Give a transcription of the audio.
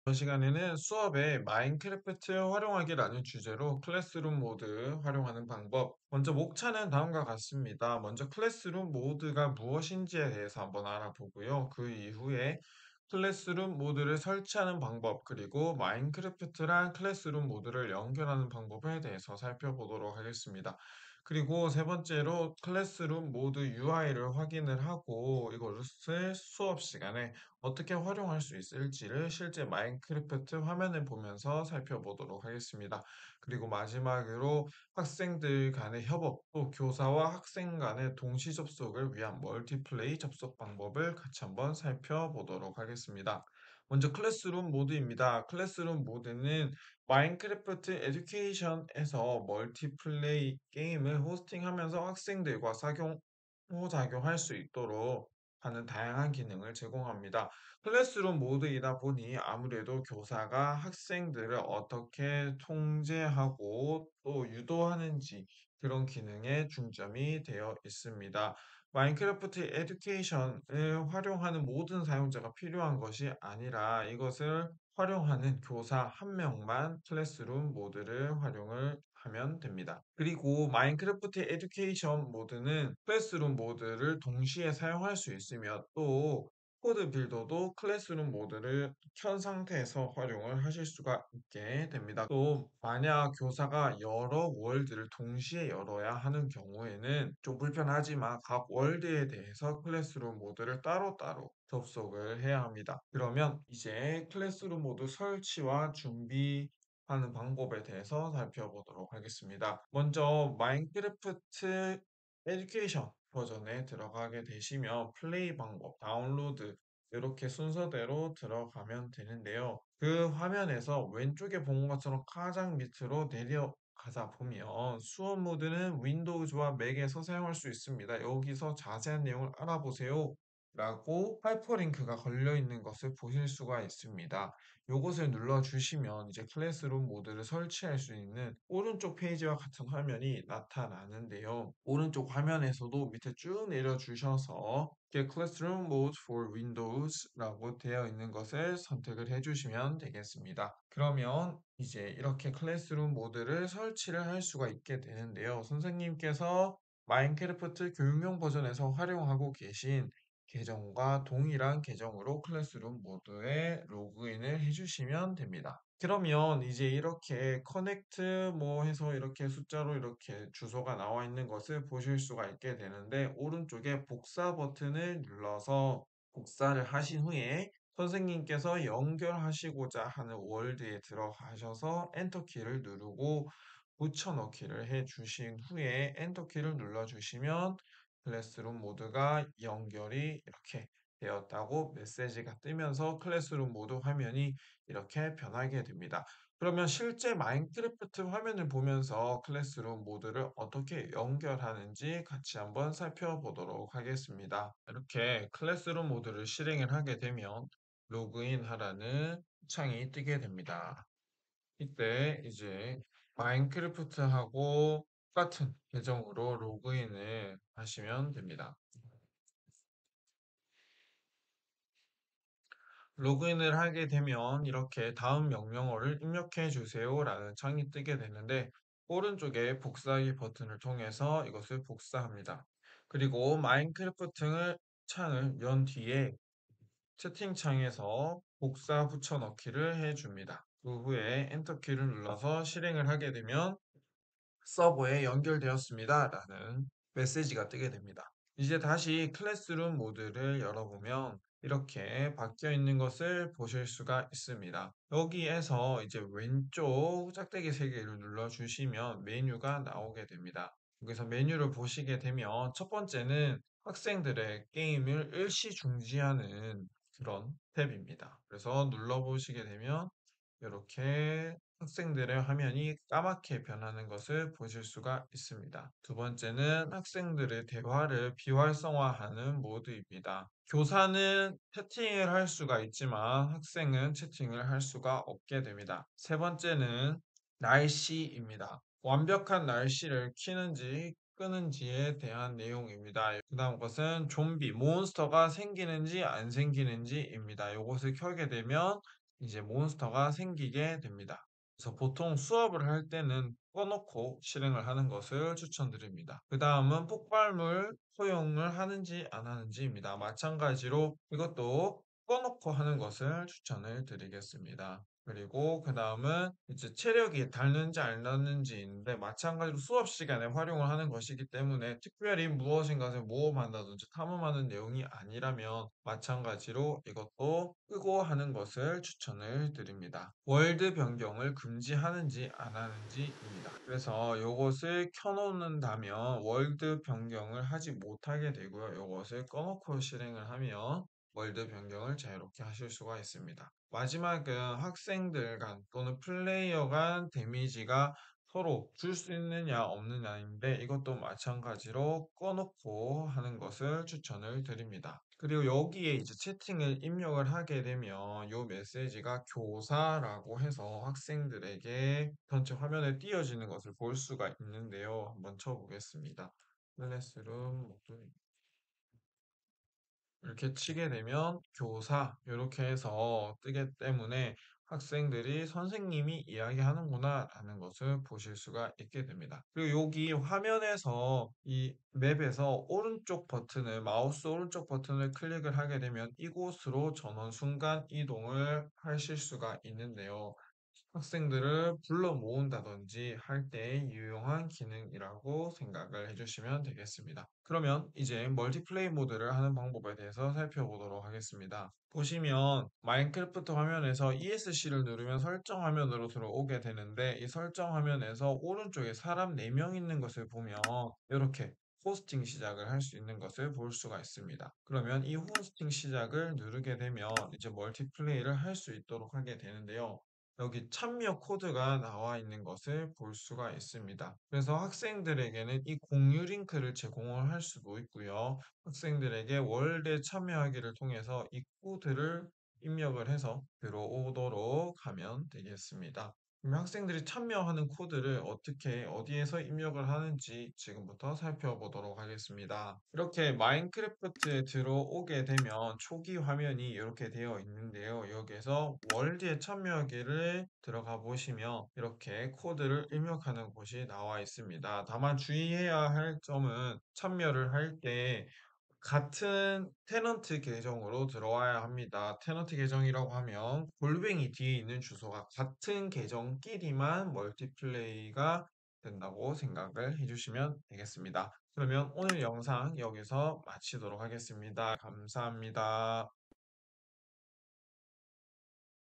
이번 시간에는 수업에 마인크래프트 활용하기라는 주제로 클래스룸 모드 활용하는 방법. 먼저 목차는 다음과 같습니다. 먼저 클래스룸 모드가 무엇인지에 대해서 한번 알아보고요. 그 이후에 클래스룸 모드를 설치하는 방법, 그리고 마인크래프트랑 클래스룸 모드를 연결하는 방법에 대해서 살펴보도록 하겠습니다. 그리고 세 번째로 클래스룸 모드 UI를 확인을 하고 이것을 수업 시간에 어떻게 활용할 수 있을지를 실제 마인크래프트 화면을 보면서 살펴보도록 하겠습니다. 그리고 마지막으로 학생들 간의 협업, 또 교사와 학생 간의 동시 접속을 위한 멀티플레이 접속 방법을 같이 한번 살펴보도록 하겠습니다. 먼저 클래스룸 모드입니다. 클래스룸 모드는 마인크래프트 에듀케이션에서 멀티플레이 게임을 호스팅하면서 학생들과 상호작용할 수 있도록 하는 다양한 기능을 제공합니다. 클래스룸 모드이다 보니 아무래도 교사가 학생들을 어떻게 통제하고 또 유도하는지 그런 기능에 중점이 되어 있습니다. 마인크래프트 에듀케이션을 활용하는 모든 사용자가 필요한 것이 아니라 이것을 활용하는 교사 한 명만 클래스룸 모드를 활용을 하면 됩니다. 그리고 마인크래프트 에듀케이션 모드는 클래스룸 모드를 동시에 사용할 수 있으며 또 코드 빌더도 클래스룸 모드를 켠 상태에서 활용을 하실 수가 있게 됩니다. 또 만약 교사가 여러 월드를 동시에 열어야 하는 경우에는 좀 불편하지만 각 월드에 대해서 클래스룸 모드를 따로따로 접속을 해야 합니다. 그러면 이제 클래스룸 모드 설치와 준비하는 방법에 대해서 살펴보도록 하겠습니다. 먼저 마인크래프트 에듀케이션 버전에 들어가게 되시면 플레이 방법, 다운로드 이렇게 순서대로 들어가면 되는데요. 그 화면에서 왼쪽에 본 것처럼 가장 밑으로 내려가다 보면 수업 모드는 윈도우즈와 맥에서 사용할 수 있습니다. 여기서 자세한 내용을 알아보세요. 라고 하이퍼링크가 걸려 있는 것을 보실 수가 있습니다. 요것을 눌러주시면 이제 클래스룸 모드를 설치할 수 있는 오른쪽 페이지와 같은 화면이 나타나는데요. 오른쪽 화면에서도 밑에 쭉 내려주셔서 이렇게 Classroom Mode for Windows라고 되어 있는 것을 선택을 해주시면 되겠습니다. 그러면 이제 이렇게 클래스룸 모드를 설치를 할 수가 있게 되는데요. 선생님께서 마인크래프트 교육용 버전에서 활용하고 계신 계정과 동일한 계정으로 클래스룸 모드에 로그인을 해주시면 됩니다. 그러면 이제 이렇게 커넥트 뭐 해서 이렇게 숫자로 이렇게 주소가 나와 있는 것을 보실 수가 있게 되는데 오른쪽에 복사 버튼을 눌러서 복사를 하신 후에 선생님께서 연결하시고자 하는 월드에 들어가셔서 엔터 키를 누르고 붙여넣기를 해 주신 후에 엔터 키를 눌러 주시면 클래스룸 모드가 연결이 이렇게 되었다고 메시지가 뜨면서 클래스룸 모드 화면이 이렇게 변하게 됩니다. 그러면 실제 마인크래프트 화면을 보면서 클래스룸 모드를 어떻게 연결하는지 같이 한번 살펴보도록 하겠습니다. 이렇게 클래스룸 모드를 실행을 하게 되면 로그인 하라는 창이 뜨게 됩니다. 이때 이제 마인크래프트하고 똑같은 계정으로 로그인을 하시면 됩니다. 로그인을 하게 되면 이렇게 다음 명령어를 입력해 주세요라는 창이 뜨게 되는데 오른쪽에 복사하기 버튼을 통해서 이것을 복사합니다. 그리고 마인크래프트 창을 연 뒤에 채팅창에서 복사 붙여넣기를 해줍니다. 그 후에 엔터키를 눌러서 실행을 하게 되면 서버에 연결되었습니다. 라는 메시지가 뜨게 됩니다. 이제 다시 클래스룸 모드를 열어보면 이렇게 바뀌어 있는 것을 보실 수가 있습니다. 여기에서 이제 왼쪽 짝대기 3개를 눌러주시면 메뉴가 나오게 됩니다. 여기서 메뉴를 보시게 되면 첫 번째는 학생들의 게임을 일시 중지하는 그런 탭입니다. 그래서 눌러보시게 되면 이렇게 학생들의 화면이 까맣게 변하는 것을 보실 수가 있습니다. 두 번째는 학생들의 대화를 비활성화하는 모드입니다. 교사는 채팅을 할 수가 있지만 학생은 채팅을 할 수가 없게 됩니다. 세 번째는 날씨입니다. 완벽한 날씨를 켜는지 끄는지에 대한 내용입니다. 그 다음 것은 좀비, 몬스터가 생기는지 안 생기는지입니다. 이것을 켜게 되면 이제 몬스터가 생기게 됩니다. 그래서 보통 수업을 할 때는 꺼놓고 실행을 하는 것을 추천드립니다. 그 다음은 폭발물 허용을 하는지 안 하는지입니다. 마찬가지로 이것도 꺼놓고 하는 것을 추천을 드리겠습니다. 그리고 그 다음은 이제 체력이 닳는지 안 닳는지인데 마찬가지로 수업 시간에 활용을 하는 것이기 때문에 특별히 무엇인가를 모험한다든지 탐험하는 내용이 아니라면 마찬가지로 이것도 끄고 하는 것을 추천을 드립니다. 월드 변경을 금지하는지 안 하는지입니다. 그래서 이것을 켜놓는다면 월드 변경을 하지 못하게 되고요. 이것을 꺼놓고 실행을 하면 월드 변경을 자유롭게 하실 수가 있습니다. 마지막은 학생들 간 또는 플레이어 간 데미지가 서로 줄 수 있느냐 없느냐인데 이것도 마찬가지로 꺼놓고 하는 것을 추천을 드립니다. 그리고 여기에 이제 채팅을 입력을 하게 되면 이 메시지가 교사라고 해서 학생들에게 전체 화면에 띄어지는 것을 볼 수가 있는데요. 한번 쳐보겠습니다. 클래스룸 목소리 이렇게 치게 되면 교사 이렇게 해서 뜨기 때문에 학생들이 선생님이 이야기하는구나 라는 것을 보실 수가 있게 됩니다. 그리고 여기 화면에서 이 맵에서 오른쪽 버튼을 마우스 오른쪽 버튼을 클릭을 하게 되면 이곳으로 전원 순간 이동을 하실 수가 있는데요. 학생들을 불러 모은다든지 할 때 유용한 기능이라고 생각을 해주시면 되겠습니다. 그러면 이제 멀티플레이 모드를 하는 방법에 대해서 살펴보도록 하겠습니다. 보시면 마인크래프트 화면에서 ESC를 누르면 설정 화면으로 들어오게 되는데 이 설정 화면에서 오른쪽에 사람 4명 있는 것을 보면 이렇게 호스팅 시작을 할 수 있는 것을 볼 수가 있습니다. 그러면 이 호스팅 시작을 누르게 되면 이제 멀티플레이를 할 수 있도록 하게 되는데요. 여기 참여 코드가 나와 있는 것을 볼 수가 있습니다. 그래서 학생들에게는 이 공유 링크를 제공을 할 수도 있고요. 학생들에게 월드에 참여하기를 통해서 이 코드를 입력을 해서 들어오도록 하면 되겠습니다. 그럼 학생들이 참여하는 코드를 어떻게 어디에서 입력을 하는지 지금부터 살펴보도록 하겠습니다. 이렇게 마인크래프트에 들어오게 되면 초기 화면이 이렇게 되어 있는데요. 여기에서 월드에 참여하기를 들어가 보시면 이렇게 코드를 입력하는 곳이 나와 있습니다. 다만 주의해야 할 점은 참여를 할때 같은 테넌트 계정으로 들어와야 합니다. 테넌트 계정이라고 하면 골뱅이 뒤에 있는 주소가 같은 계정끼리만 멀티플레이가 된다고 생각을 해주시면 되겠습니다. 그러면 오늘 영상 여기서 마치도록 하겠습니다. 감사합니다.